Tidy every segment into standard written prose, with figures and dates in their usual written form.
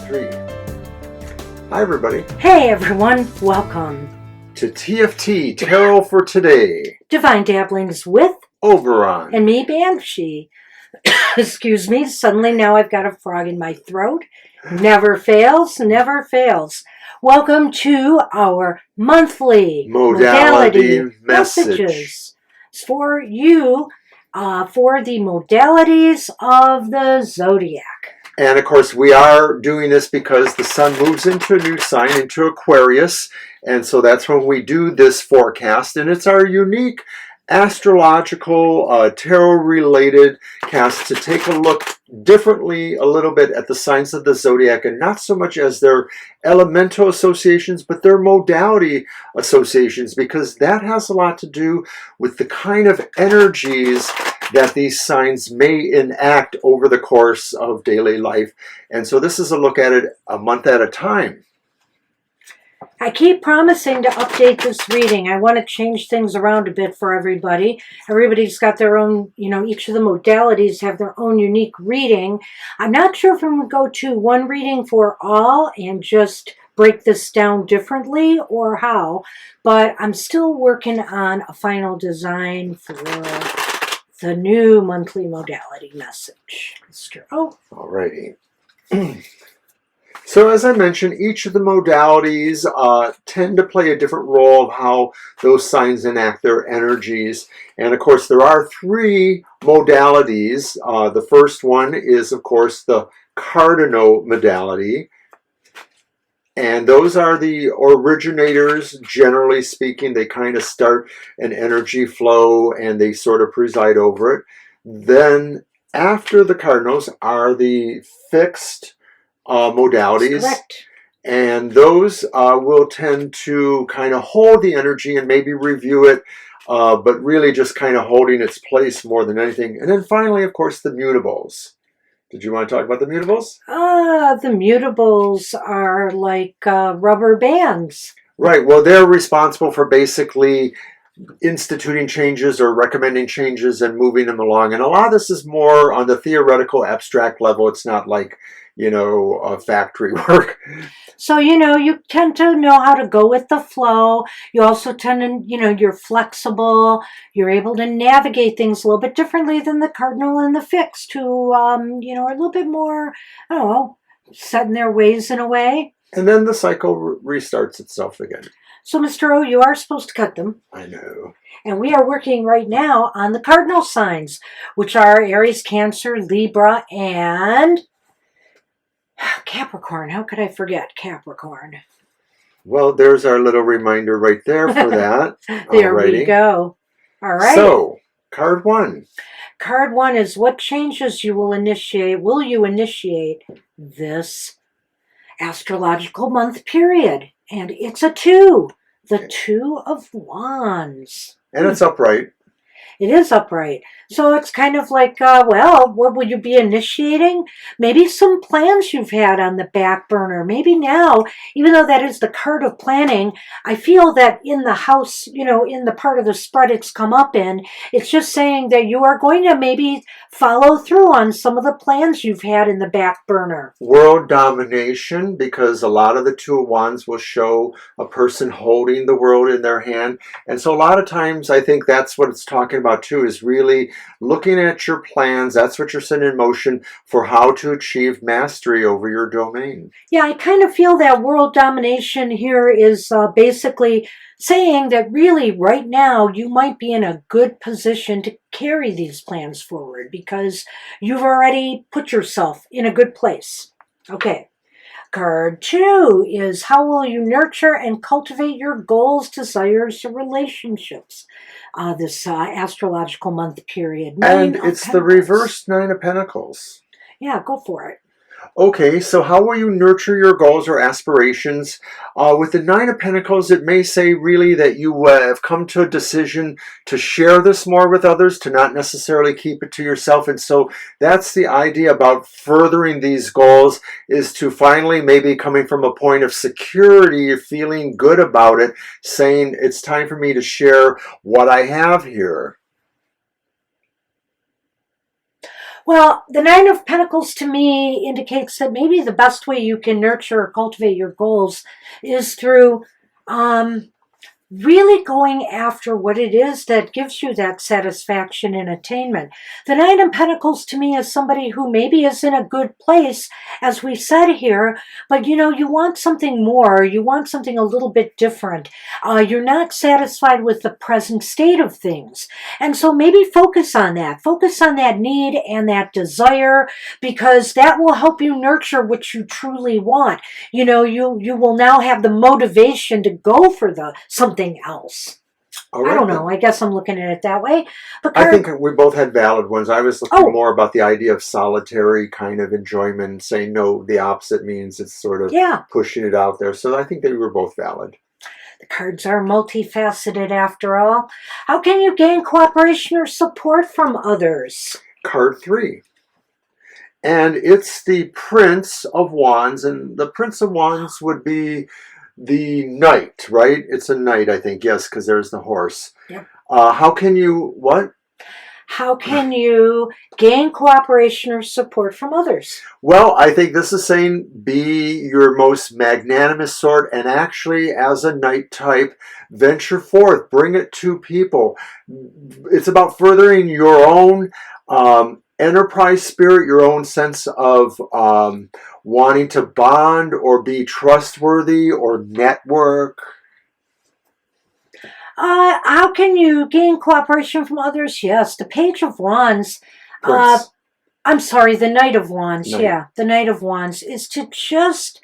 3. Hi everybody. Hey everyone, welcome to TFT, Tarot for Today. Divine Dabblings with Oberon. and me, Banshee. Excuse me, suddenly now I've got a frog in my throat. Never fails, never fails. Welcome to our monthly Modality messages for you, for the modalities of the Zodiac. And of course, we are doing this because the sun moves into a new sign, into Aquarius. And so that's when we do this forecast. And it's our unique astrological, tarot-related cast to take a look differently a little bit at the signs of the zodiac, and not so much as their elemental associations, but their modality associations, because that has a lot to do with the kind of energies that these signs may enact over the course of daily life. And so this is a look at it a month at a time. I keep promising to update this reading. I want to change things around a bit for everybody. Everybody's got their own, each of the modalities have their own unique reading. I'm not sure if I'm going to go to one reading for all and just break this down differently or how, but I'm still working on a final design for the new monthly modality message. Mr. O. Alrighty. So as I mentioned, each of the modalities tend to play a different role of how those signs enact their energies. And of course, there are 3 modalities. The first one is, of course, the Cardinal Modality. And those are the originators, generally speaking. They kind of start an energy flow and they sort of preside over it. Then after the cardinals are the fixed modalities. Correct. And those will tend to kind of hold the energy and maybe review it, but really just kind of holding its place more than anything. And then finally, of course, the mutables. Did you want to talk about the mutables? The mutables are like rubber bands. Right. Well, they're responsible for basically instituting changes or recommending changes and moving them along. And a lot of this is more on the theoretical, abstract level. It's not like, factory work. So, you tend to know how to go with the flow. You also tend to, you're flexible. You're able to navigate things a little bit differently than the cardinal and the fixed, who, are a little bit more, set in their ways in a way. And then the cycle restarts itself again. So, Mr. O, you are supposed to cut them. I know. And we are working right now on the cardinal signs, which are Aries, Cancer, Libra, and Capricorn. How could I forget Capricorn? Well, there's our little reminder right there for that. There we go. All right. So, card 1. Card 1 is what changes you will initiate. Will you initiate this astrological month period? And it's a 2. The 2 of Wands. And it's upright. It is upright. So it's kind of like, what would you be initiating? Maybe some plans you've had on the back burner. Maybe now, even though that is the card of planning, I feel that in the house, in the part of the spread it's come up in, it's just saying that you are going to maybe follow through on some of the plans you've had in the back burner. World domination, because a lot of the 2 of Wands will show a person holding the world in their hand. And so a lot of times I think that's what it's talking about too, is really looking at your plans. That's what you're setting in motion for how to achieve mastery over your domain. Yeah, I kind of feel that world domination here is basically saying that really right now you might be in a good position to carry these plans forward because you've already put yourself in a good place. Okay. Card 2 is how will you nurture and cultivate your goals, desires, and relationships this astrological month period. And it's the reverse 9 of Pentacles. Yeah, go for it. Okay, so how will you nurture your goals or aspirations? With the 9 of Pentacles, it may say really that you have come to a decision to share this more with others, to not necessarily keep it to yourself. And so that's the idea about furthering these goals, is to finally maybe coming from a point of security, feeling good about it, saying it's time for me to share what I have here. Well, the Nine of Pentacles to me indicates that maybe the best way you can nurture or cultivate your goals is through really going after what it is that gives you that satisfaction and attainment. The Nine of Pentacles to me is somebody who maybe is in a good place, as we said here, but you know, you want something more, you want something a little bit different. You're not satisfied with the present state of things. And so maybe focus on that need and that desire, because that will help you nurture what you truly want. You know, you will now have the motivation to go for something else. All right, I don't know. I guess I'm looking at it that way. But I think we both had valid ones. I was looking more about the idea of solitary kind of enjoyment, saying no, the opposite means it's sort of pushing it out there. So I think they were both valid. The cards are multifaceted after all. How can you gain cooperation or support from others? Card 3. And it's the Prince of Wands. And the Prince of Wands would be the knight, right? It's a knight, I think. Yes, because there's the horse. Yep. How can you, what? How can you gain cooperation or support from others? Well, I think this is saying be your most magnanimous sort, and actually, as a knight type, venture forth, bring it to people. It's about furthering your own enterprise spirit, your own sense of wanting to bond or be trustworthy or network. How can you gain cooperation from others? Yes, the Page of Wands. I'm sorry, the Knight of Wands. Knight. Yeah, the Knight of Wands is to just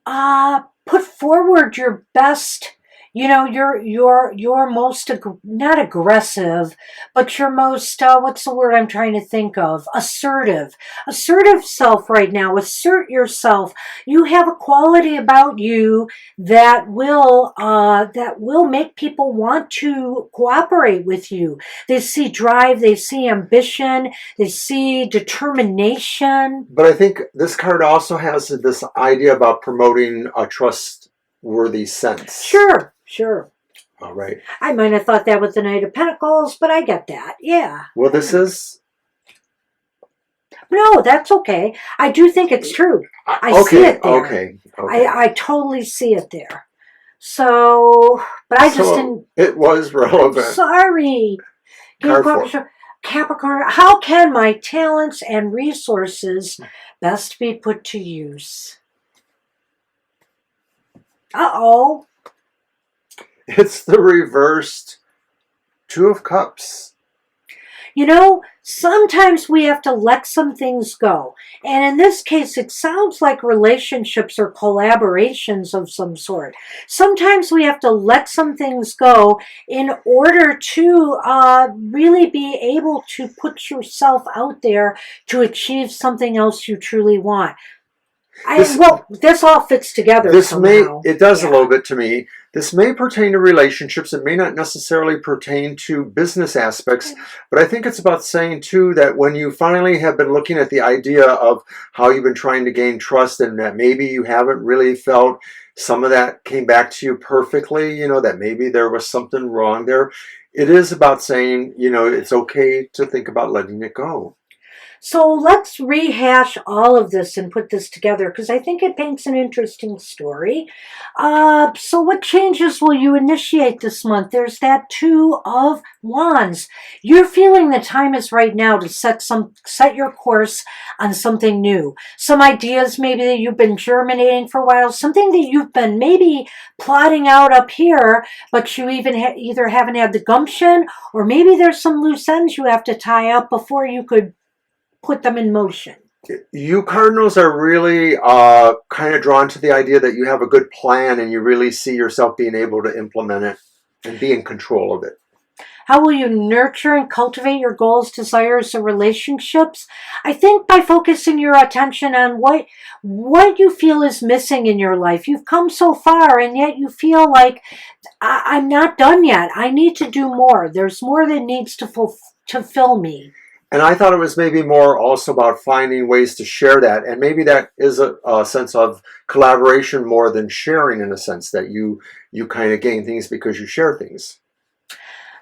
put forward your best. You know, your most not aggressive, but your most what's the word I'm trying to think of? Assertive self right now. Assert yourself. You have a quality about you that will make people want to cooperate with you. They see drive, they see ambition, they see determination. But I think this card also has this idea about promoting a trustworthy sense. Sure. All right. I might have thought that with the Knight of Pentacles, but I get that. Yeah. Well, this is... No, that's okay. I do think it's true. I see it there. Okay. I totally see it there. So, but I just didn't... It was relevant. Sorry. Capricorn, how can my talents and resources best be put to use? Uh-oh. It's the reversed Two of Cups. You know, sometimes we have to let some things go. And in this case, it sounds like relationships or collaborations of some sort. Sometimes we have to let some things go in order to really be able to put yourself out there to achieve something else you truly want. This all fits together. It does a little bit to me. This may pertain to relationships. It may not necessarily pertain to business aspects, but I think it's about saying too that when you finally have been looking at the idea of how you've been trying to gain trust and that maybe you haven't really felt some of that came back to you perfectly, you know, that maybe there was something wrong there. It is about saying, you know, it's okay to think about letting it go. So let's rehash all of this and put this together because I think it paints an interesting story. So what changes will you initiate this month? There's that Two of Wands. You're feeling the time is right now to set your course on something new. Some ideas maybe that you've been germinating for a while, something that you've been maybe plotting out up here, but you even either haven't had the gumption or maybe there's some loose ends you have to tie up before you could put them in motion. You Cardinals are really kind of drawn to the idea that you have a good plan and you really see yourself being able to implement it and be in control of it. How will you nurture and cultivate your goals, desires, and relationships? I think by focusing your attention on what you feel is missing in your life. You've come so far and yet you feel like, I'm not done yet. I need to do more. There's more that needs to fulfill me. And I thought it was maybe more also about finding ways to share that. And maybe that is a sense of collaboration more than sharing, in a sense that you kind of gain things because you share things.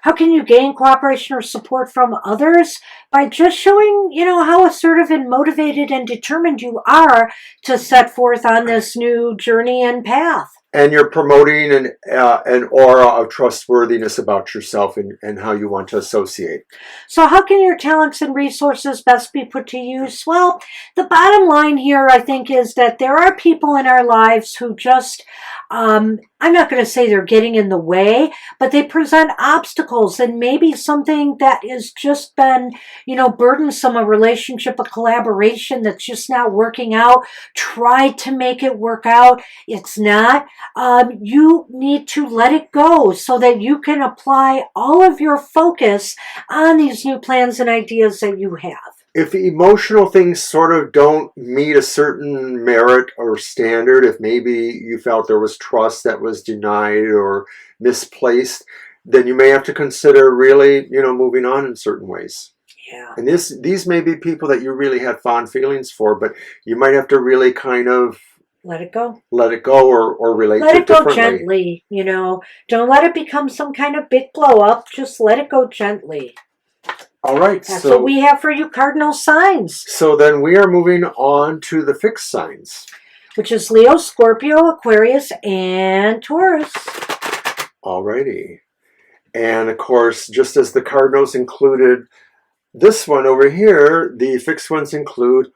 How can you gain cooperation or support from others? By just showing, how assertive and motivated and determined you are to set forth on this new journey and path. And you're promoting an aura of trustworthiness about yourself and how you want to associate. So how can your talents and resources best be put to use? Well, the bottom line here, I think, is that there are people in our lives who just, I'm not going to say they're getting in the way, but they present obstacles, and maybe something that has just been, burdensome, a relationship, a collaboration that's just not working out. Try to make it work out. It's not. You need to let it go so that you can apply all of your focus on these new plans and ideas that you have. If emotional things sort of don't meet a certain merit or standard, if maybe you felt there was trust that was denied or misplaced, then you may have to consider really, moving on in certain ways. Yeah. And these may be people that you really had fond feelings for, but you might have to really kind of let it go. Let it go or relate to it differently. Let it go gently, Don't let it become some kind of big blow up. Just let it go gently. All right. That's what we have for you cardinal signs. So then we are moving on to the fixed signs, which is Leo, Scorpio, Aquarius, and Taurus. Alrighty. And of course, just as the cardinals included this one over here, the fixed ones include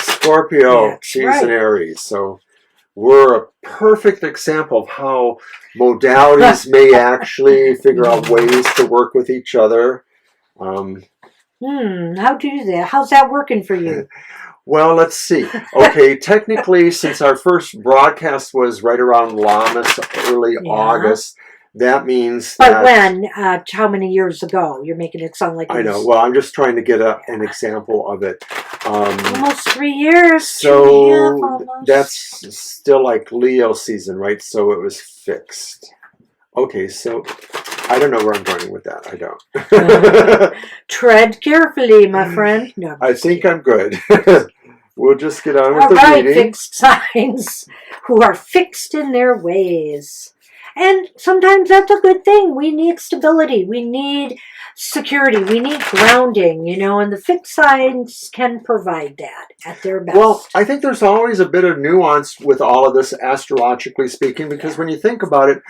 Scorpio, Cheese, and Aries. So we're a perfect example of how modalities may actually figure out ways to work with each other. How do you do that? How's that working for you? Well, let's see. Okay, technically, since our first broadcast was right around Lammas, early August, that means But when? How many years ago? You're making it sound like I know. Well, I'm just trying to get an example of it. Almost 3 years. So that's still like Leo season, right? So it was fixed. Okay, so I don't know where I'm going with that. I don't. Tread carefully, my friend. No, I think I'm good. We'll just get on with the reading. Fixed signs who are fixed in their ways. And sometimes that's a good thing. We need stability. We need security. We need grounding, and the fixed signs can provide that at their best. Well, I think there's always a bit of nuance with all of this, astrologically speaking, because when you think about it,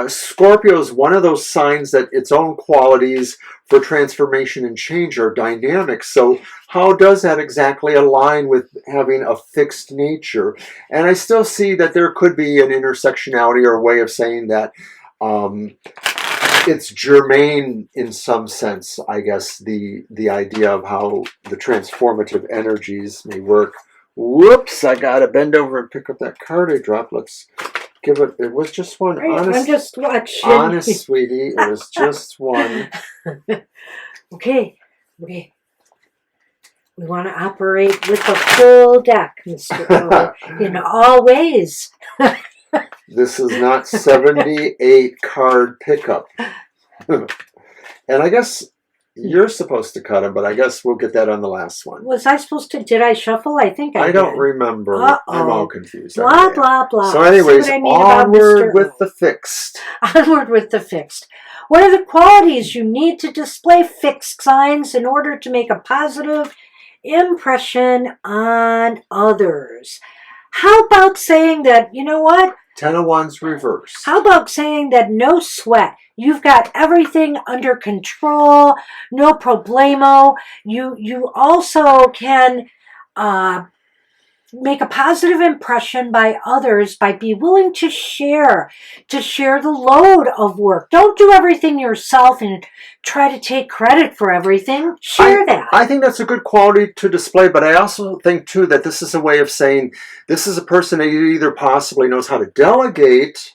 Scorpio is one of those signs that its own qualities for transformation and change are dynamic. So how does that exactly align with having a fixed nature? And I still see that there could be an intersectionality or a way of saying that it's germane in some sense, I guess, the idea of how the transformative energies may work. Whoops, I gotta bend over and pick up that card I dropped. Let's give it. It was just one. Honest, I'm just watching. Honest, sweetie, it was just one. Okay. We want to operate with a full deck, Mr. O, in all ways. This is not 78 card pickup. And I guess you're supposed to cut them, but I guess we'll get that on the last one. Was I supposed to? Did I shuffle? I think I did. Don't remember. Uh-oh. I'm all confused. Blah, blah, blah. So anyways, onward with the fixed. Onward with the fixed. What are the qualities you need to display fixed signs in order to make a positive impression on others? How about saying that, you know what? 10 of Wands reverse. How about saying that no sweat? You've got everything under control, no problemo. You also can make a positive impression by others by being willing to share the load of work. Don't do everything yourself and try to take credit for everything. Share that. I think that's a good quality to display, but I also think too that this is a way of saying this is a person that either possibly knows how to delegate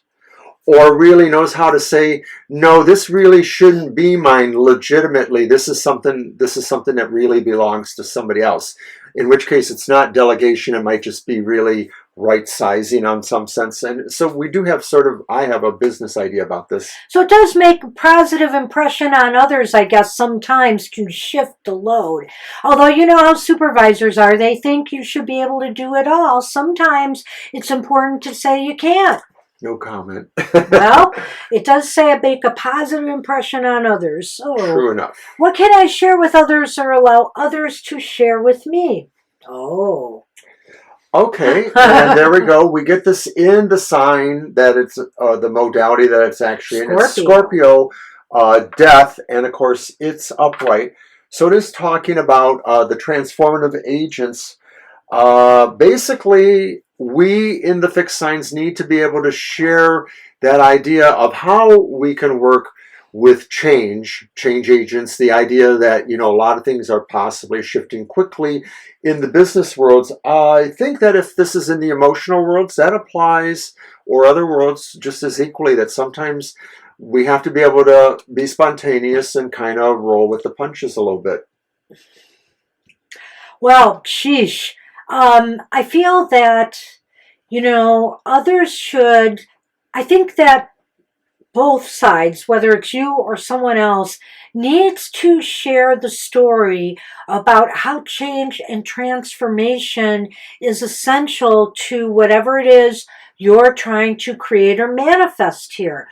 or really knows how to say, no, this really shouldn't be mine legitimately. This is something that really belongs to somebody else. In which case it's not delegation, it might just be really right sizing on some sense. And so we do have I have a business idea about this. So it does make a positive impression on others, I guess, sometimes to shift the load. Although you know how supervisors are, they think you should be able to do it all. Sometimes it's important to say you can't. No comment. Well, it does say make a positive impression on others. So, True enough. what can I share with others or allow others to share with me? Oh. Okay, and there we go. We get this in the sign that it's the modality that it's actually in. It's Scorpio, death, and of course it's upright. So it is talking about the transformative agents. Basically, we in the fixed signs need to be able to share that idea of how we can work with change agents, the idea that, a lot of things are possibly shifting quickly in the business worlds. I think that if this is in the emotional worlds, that applies, or other worlds just as equally, that sometimes we have to be able to be spontaneous and kind of roll with the punches a little bit. Well, sheesh. I feel that, others should, I think that both sides, whether it's you or someone else, needs to share the story about how change and transformation is essential to whatever it is you're trying to create or manifest here.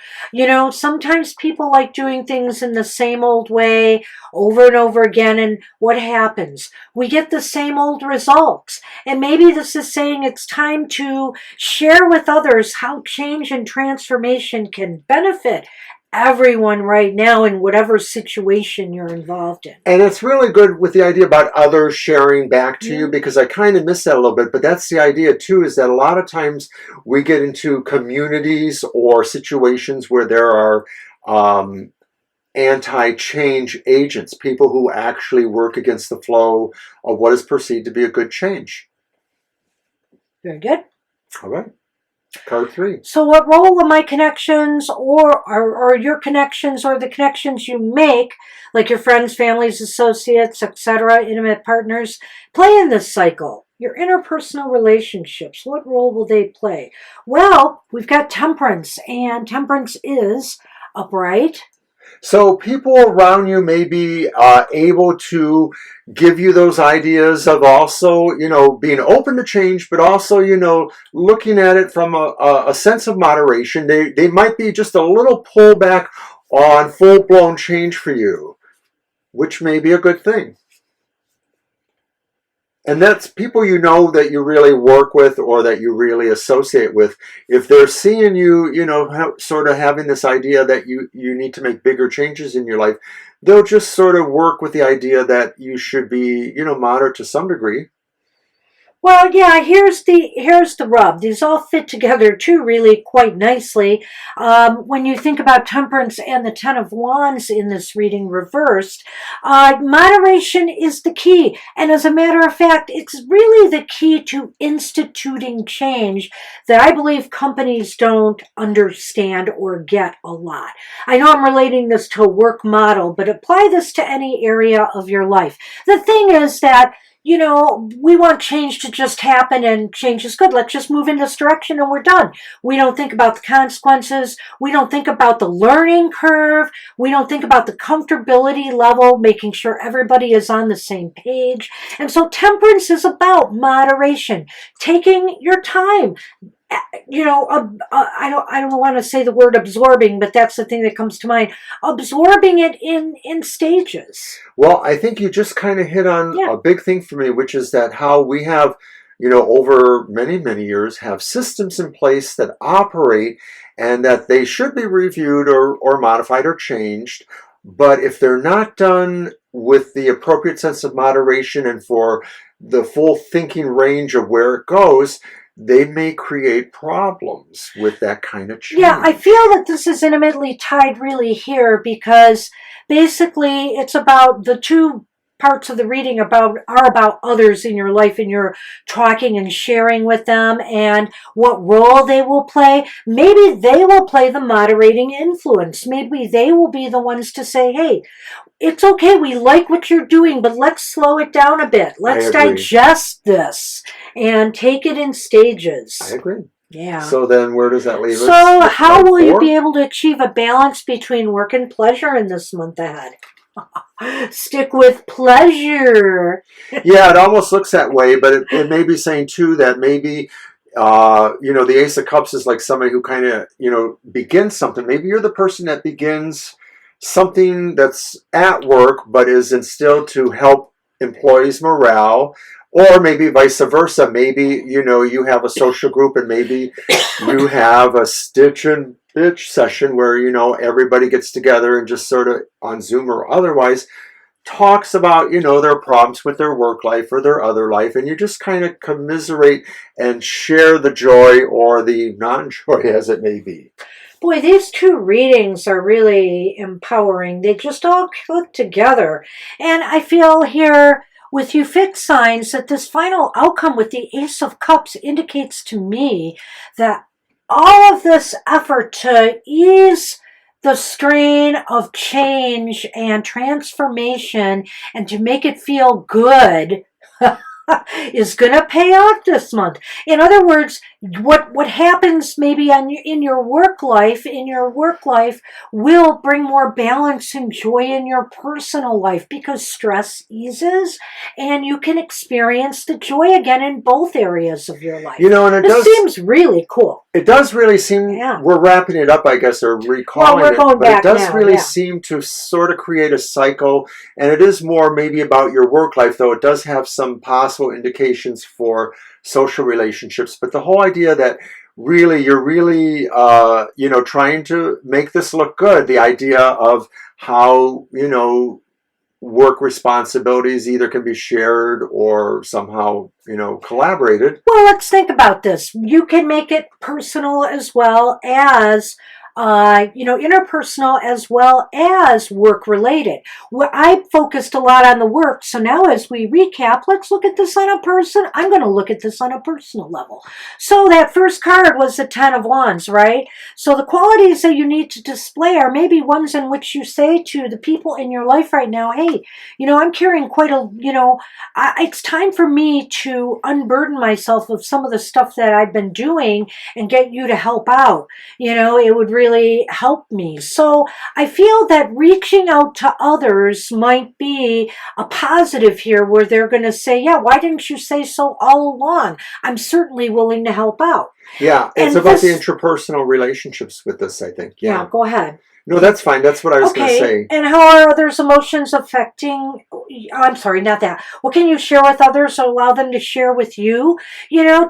Sometimes people like doing things in the same old way over and over again, and what happens? We get the same old results. And maybe this is saying it's time to share with others how change and transformation can benefit everyone right now in whatever situation you're involved in. And it's really good with the idea about others sharing back to you, because I kind of miss that a little bit. But that's the idea too, is that a lot of times we get into communities or situations where there are anti-change agents, people who actually work against the flow of what is perceived to be a good change. Very good. All right. Card 3. So what role will my connections or your connections or the connections you make, like your friends, families, associates, etc., intimate partners, play in this cycle? Your interpersonal relationships, what role will they play? Well, we've got Temperance, and Temperance is upright. So people around you may be able to give you those ideas of also, being open to change, but also, looking at it from a sense of moderation. They might be just a little pullback on full-blown change for you, which may be a good thing. And that's people that you really work with or that you really associate with. If they're seeing you, sort of having this idea that you need to make bigger changes in your life, they'll just sort of work with the idea that you should be, moderate to some degree. Well, yeah, here's the rub. These all fit together too, really quite nicely. When you think about Temperance and the Ten of Wands in this reading reversed, moderation is the key. And as a matter of fact, it's really the key to instituting change that I believe companies don't understand or get a lot. I know I'm relating this to a work model, but apply this to any area of your life. The thing is that we want change to just happen, and change is good. Let's just move in this direction and we're done. We don't think about the consequences. We don't think about the learning curve. We don't think about the comfortability level, making sure everybody is on the same page. And so Temperance is about moderation, taking your time. I don't want to say the word absorbing, but that's the thing that comes to mind. Absorbing it in stages. Well, I think you just kind of hit on a big thing for me, which is that how we have, over many, many years, have systems in place that operate and that they should be reviewed or modified or changed. But if they're not done with the appropriate sense of moderation and for the full thinking range of where it goes, they may create problems with that kind of change. Yeah, I feel that this is intimately tied really here, because basically it's about the two parts of the reading are about others in your life, and you're talking and sharing with them and what role they will play. Maybe they will play the moderating influence. Maybe they will be the ones to say, hey, it's okay, we like what you're doing, but let's slow it down a bit. Let's digest this and take it in stages. I agree. Yeah. So then where does that leave us? So how will you be able to achieve a balance between work and pleasure in this month ahead? Stick with pleasure. Yeah, it almost looks that way, but it may be saying too that maybe The Ace of Cups is like somebody who kind of, begins something. Maybe you're the person that begins something that's at work, but is instilled to help employees' morale. Or maybe vice versa. Maybe, you have a social group and maybe you have a stitch and bitch session where, everybody gets together and just sort of on Zoom or otherwise talks about, their problems with their work life or their other life. And you just kind of commiserate and share the joy or the non-joy as it may be. Boy, these two readings are really empowering. They just all click together. And I feel here with you fixed signs that this final outcome with the Ace of Cups indicates to me that all of this effort to ease the strain of change and transformation and to make it feel good is going to pay off this month. In other words, what happens maybe in your work life will bring more balance and joy in your personal life because stress eases and you can experience the joy again in both areas of your life. And it seems really cool. It does really seem, we're wrapping it up, I guess, or recalling we're going it, but back it does now, really seem to sort of create a cycle, and it is more maybe about your work life, though it does have some possible indications for social relationships, but the whole idea that really, you're really, trying to make this look good, the idea of how, work responsibilities either can be shared or somehow, collaborated. Well, let's think about this. You can make it personal as well as interpersonal as well as work-related. I focused a lot on the work, so now as we recap, let's look at this on a person. I'm going to look at this on a personal level. So that first card was the Ten of Wands, right? So the qualities that you need to display are maybe ones in which you say to the people in your life right now, hey, I'm carrying quite a, it's time for me to unburden myself of some of the stuff that I've been doing and get you to help out. It would really help me. So I feel that reaching out to others might be a positive here where they're going to say, yeah, why didn't you say so all along? I'm certainly willing to help out. Yeah, it's about the interpersonal relationships with this, I think. Yeah, go ahead. No, that's fine. That's what I was going to say. And how are others' emotions affecting? I'm sorry, not that. What can you share with others or allow them to share with you?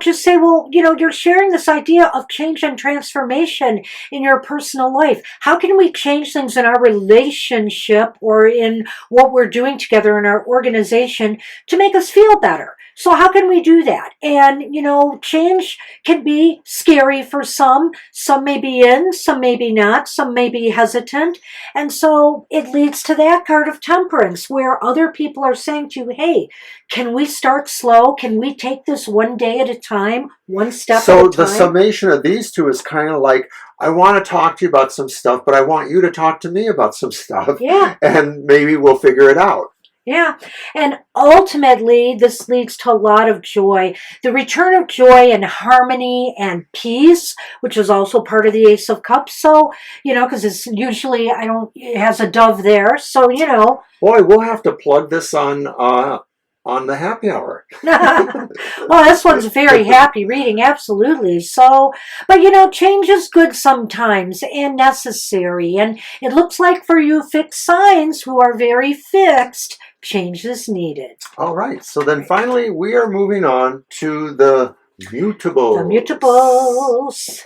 Just say, well, you're sharing this idea of change and transformation in your personal life. How can we change things in our relationship or in what we're doing together in our organization to make us feel better? So how can we do that? And, change can be scary for some. Some may be in, some may be not, some may be hesitant. And so it leads to that card of temperance where other people are saying to you, hey, can we start slow? Can we take this one day at a time, one step at a time? So the summation of these two is kind of like, I want to talk to you about some stuff, but I want you to talk to me about some stuff. Yeah. And maybe we'll figure it out. Yeah, and ultimately, this leads to a lot of joy. The return of joy and harmony and peace, which is also part of the Ace of Cups. So, because it's usually, it has a dove there. So, Boy, we'll have to plug this on the happy hour. Well, this one's a very happy reading, absolutely. So, but change is good sometimes and necessary. And it looks like for you fixed signs who are very fixed, change is needed. All right. So then finally, we are moving on to the Mutables. The Mutables.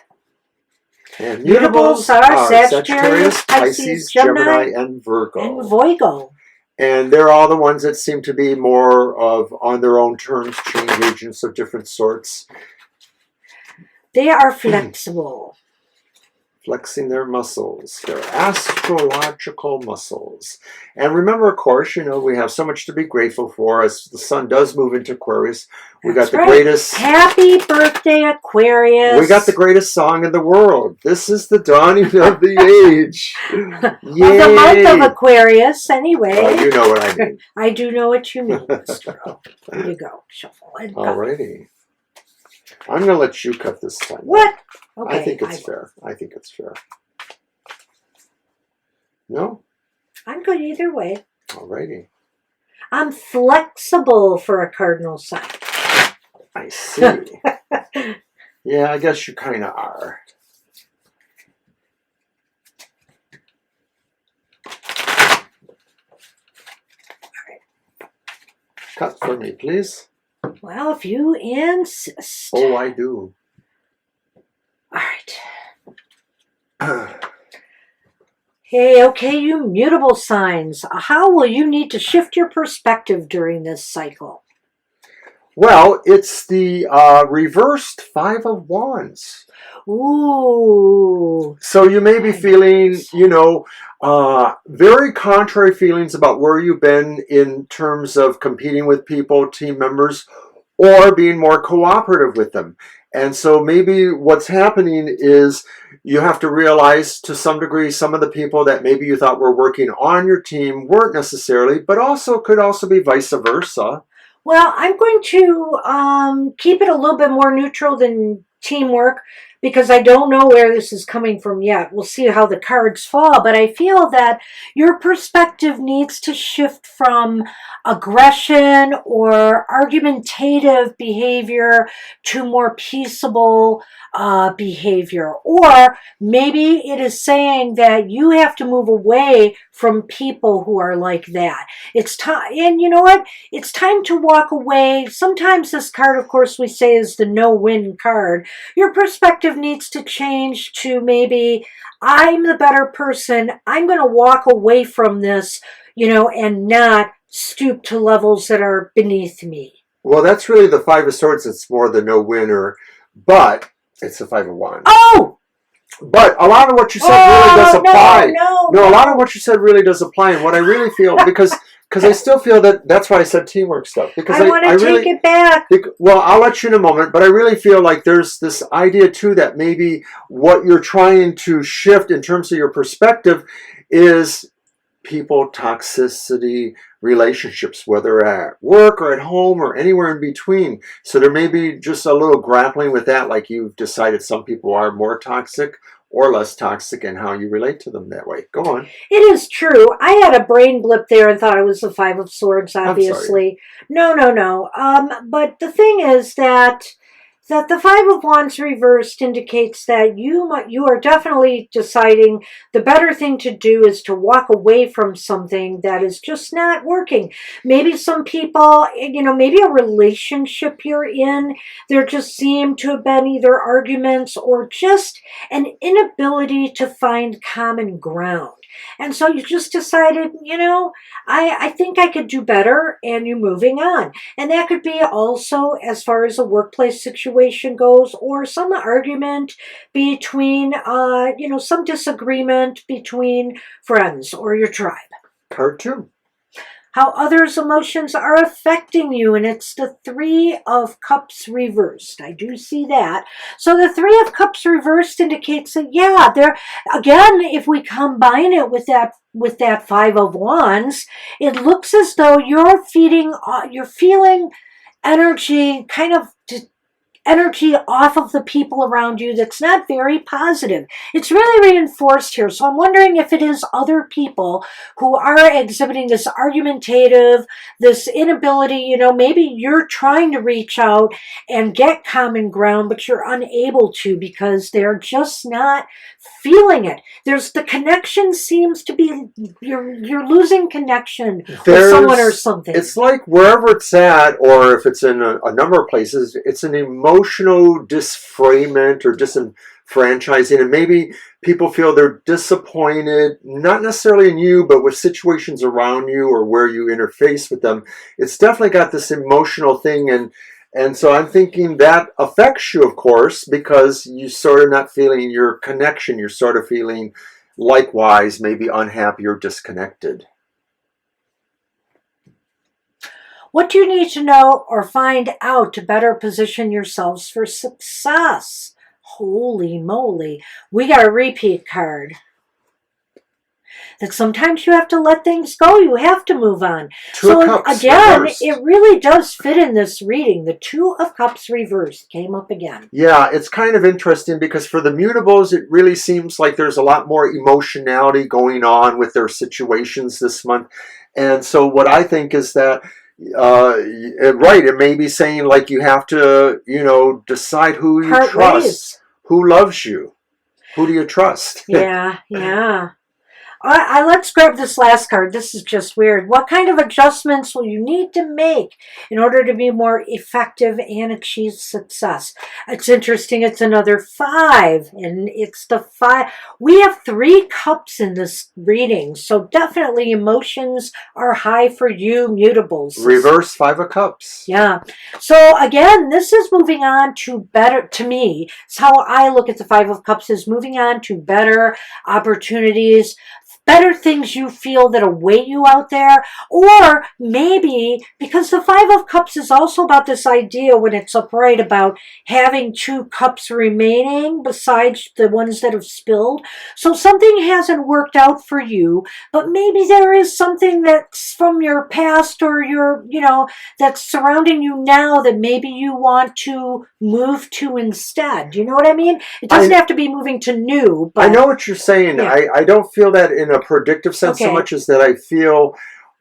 And Mutables are Sagittarius, Pisces, Gemini, and Virgo. And Virgo. And they're all the ones that seem to be more of on their own terms, change agents of different sorts. They are flexible. Flexing their muscles, their astrological muscles. And remember, of course, we have so much to be grateful for as the sun does move into Aquarius. We got the greatest... Happy birthday, Aquarius. We got the greatest song in the world. This is the dawning of the age. Well, the month of Aquarius, anyway. Well, you know what I mean. I do know what you mean, Mr. O. There you go. Shuffle and all righty. I'm going to let you cut this time. What? Okay, I think it's fair. I think it's fair. No? I'm good either way. Alrighty. I'm flexible for a cardinal sign. I see. Yeah, I guess you kind of are. Cut for me, please. Well, if you insist. Oh, I do. All right. Hey, okay, you mutable signs. How will you need to shift your perspective during this cycle? Well, it's the reversed Five of Wands. Ooh. So you may be feeling, very contrary feelings about where you've been in terms of competing with people, team members, or being more cooperative with them. And so maybe what's happening is you have to realize to some degree some of the people that maybe you thought were working on your team weren't necessarily, but also could also be vice versa. Well, I'm going to keep it a little bit more neutral than teamwork because I don't know where this is coming from yet. We'll see how the cards fall, but I feel that your perspective needs to shift from aggression or argumentative behavior to more peaceable behavior. Or maybe it is saying that you have to move away from people who are like that. It's time, and you know what? It's time to walk away. Sometimes this card, of course, we say is the no-win card. Your perspective needs to change to maybe, I'm the better person. I'm going to walk away from this, and not stoop to levels that are beneath me. Well, that's really the Five of Swords. It's more the no-winner, but it's the Five of Wands. Oh! But a lot of what you said really does apply. No, a lot of what you said really does apply. And what I really feel, because I still feel that's why I said teamwork stuff. Because I want to take it back. Well, I'll let you in a moment, but I really feel like there's this idea too that maybe what you're trying to shift in terms of your perspective is people toxicity, relationships, whether at work or at home or anywhere in between. So there may be just a little grappling with that, like you've decided some people are more toxic or less toxic and how you relate to them that way. Go on. It is true. I had a brain blip there and thought it was the Five of Swords, obviously. No. But the thing is that the Five of Wands reversed indicates that you are definitely deciding the better thing to do is to walk away from something that is just not working. Maybe some people, maybe a relationship you're in, there just seem to have been either arguments or just an inability to find common ground. And so you just decided, I think I could do better, and you're moving on. And that could be also as far as a workplace situation goes, or some argument between, some disagreement between friends or your tribe. Card 2. How others' emotions are affecting you, and it's the Three of Cups reversed. I do see that. So the Three of Cups reversed indicates that, there again, if we combine it with that Five of Wands, it looks as though you're feeling energy, kind of energy off of the people around you that's not very positive. It's really reinforced here. So I'm wondering if it is other people who are exhibiting this argumentative, this inability, maybe you're trying to reach out and get common ground, but you're unable to because they're just not feeling it. There's the connection seems to be, you're losing connection with someone or something. It's like wherever it's at, or if it's in a number of places, it's an emotional disfrayment or disenfranchising, and maybe people feel they're disappointed, not necessarily in you, but with situations around you or where you interface with them. It's definitely got this emotional thing, and so I'm thinking that affects you, of course, because you're sort of not feeling your connection. You're sort of feeling likewise maybe unhappy or disconnected. What do you need to know or find out to better position yourselves for success? Holy moly. We got a repeat card. That sometimes you have to let things go. You have to move on. Two of Cups again, reversed. It really does fit in this reading. The Two of Cups reversed came up again. Yeah, it's kind of interesting because for the Mutables, it really seems like there's a lot more emotionality going on with their situations this month. And so what I think is that right, it may be saying like you have to, decide who you Part trust, ways. who loves you, who do you trust. Yeah, yeah. Let's grab this last card. This is just weird. What kind of adjustments will you need to make in order to be more effective and achieve success? It's interesting. It's another 5, and it's the 5. We have 3 cups in this reading, so definitely emotions are high for you, Mutables. Reverse 5 of Cups. Yeah. So again, this is moving on to better, to me, it's how I look at the 5 of Cups, is moving on to better opportunities, better things you feel that await you out there. Or maybe because the 5 of Cups is also about this idea when it's upright about having 2 cups remaining besides the ones that have spilled. So something hasn't worked out for you, but maybe there is something that's from your past or your, that's surrounding you now that maybe you want to move to instead. Do you know what I mean? It doesn't have to be moving to new, but I know what you're saying. Yeah. I don't feel that in a predictive sense so Okay. much as that I feel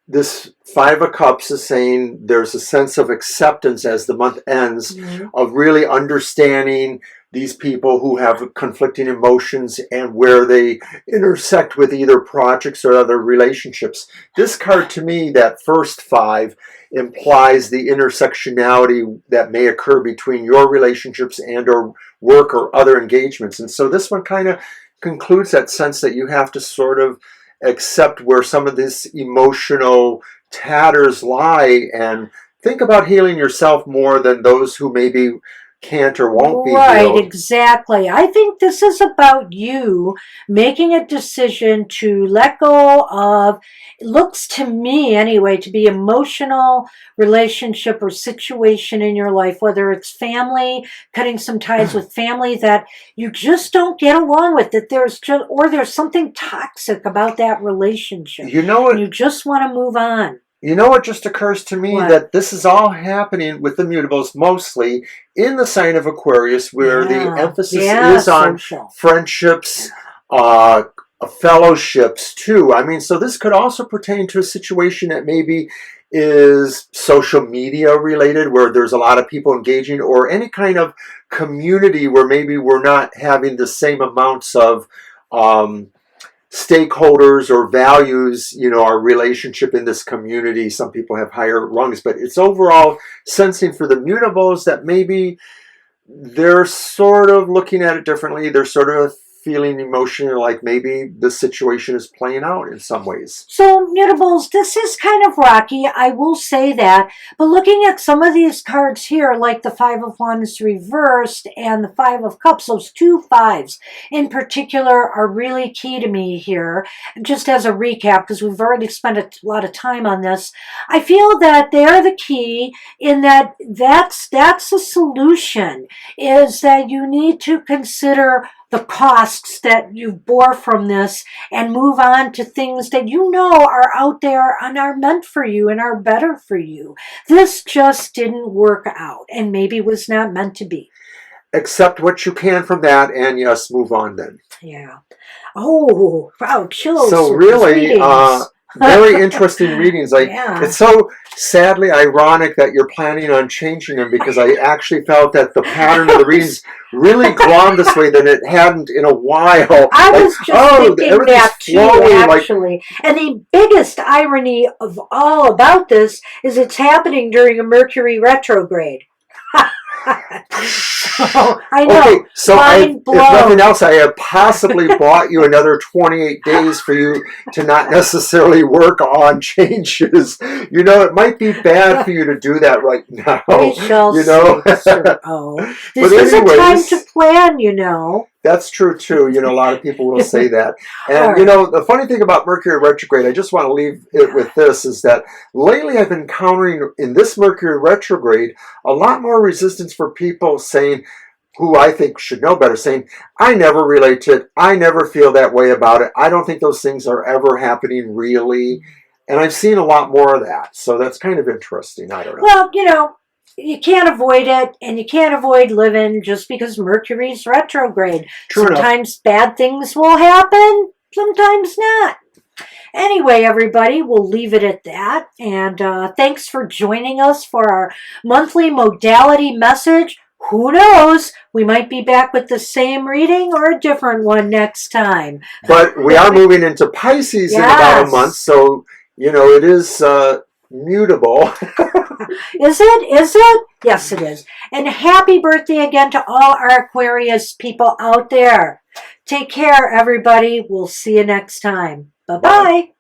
this 5 of Cups is saying there's a sense of acceptance as the month ends, of really understanding these people who have conflicting emotions and where they intersect with either projects or other relationships. This card, to me, that first 5, implies the intersectionality that may occur between your relationships and or work or other engagements. And so this one kind of concludes that sense that you have to sort of accept where some of this emotional tatters lie and think about healing yourself more than those who maybe can't or won't be healed. Right, exactly. I think this is about you making a decision to let go of, it looks to me anyway, to be emotional relationship or situation in your life, whether it's family, cutting some ties with family that you just don't get along with, that there's just, or there's something toxic about that relationship. You know what? And you just want to move on. You know what just occurs to me? What? That this is all happening with the Mutables mostly in the sign of Aquarius, where the emphasis is on social friendships, fellowships too. I mean, so this could also pertain to a situation that maybe is social media related, where there's a lot of people engaging, or any kind of community where maybe we're not having the same amounts of stakeholders or values, our relationship in this community. Some people have higher rungs, but it's overall sensing for the Mutables that maybe they're sort of looking at it differently. They're sort of feeling emotional, like maybe the situation is playing out in some ways. So, Mutables, this is kind of rocky, I will say that. But looking at some of these cards here, like the 5 of Wands reversed and the 5 of Cups, those 2 5s in particular are really key to me here. Just as a recap, because we've already spent a lot of time on this, I feel that they're the key in that that's a solution, is that you need to consider the costs that you bore from this and move on to things that you know are out there and are meant for you and are better for you. This just didn't work out and maybe was not meant to be. Accept what you can from that, and yes, move on then. Yeah. Oh, wow, chills. So really, very interesting readings. It's so sadly ironic that you're planning on changing them, because I actually felt that the pattern of the readings really glommed this way than it hadn't in a while. I was just thinking that too, actually. And the biggest irony of all about this is it's happening during a Mercury retrograde. So, I know. Okay, so if nothing else, I have possibly bought you another 28 days for you to not necessarily work on changes. It might be bad for you to do that right now. We shall see. This is a time to plan, That's true too. A lot of people will say that. And the funny thing about Mercury retrograde, I just want to leave it with this, is that lately I've been encountering in this Mercury retrograde a lot more resistance for people saying, who I think should know better, saying, I never relate to it. I never feel that way about it. I don't think those things are ever happening really. And I've seen a lot more of that. So that's kind of interesting. I don't know. Well, you can't avoid it, and you can't avoid living just because Mercury's retrograde. True sometimes enough. Bad things will happen, sometimes not. Anyway, everybody, we'll leave it at that. And thanks for joining us for our monthly modality message. Who knows? We might be back with the same reading or a different one next time. But we are moving into Pisces in about a month, so, you know, it is mutable. Is it? Is it? Yes, it is. And happy birthday again to all our Aquarius people out there. Take care, everybody. We'll see you next time. Bye-bye.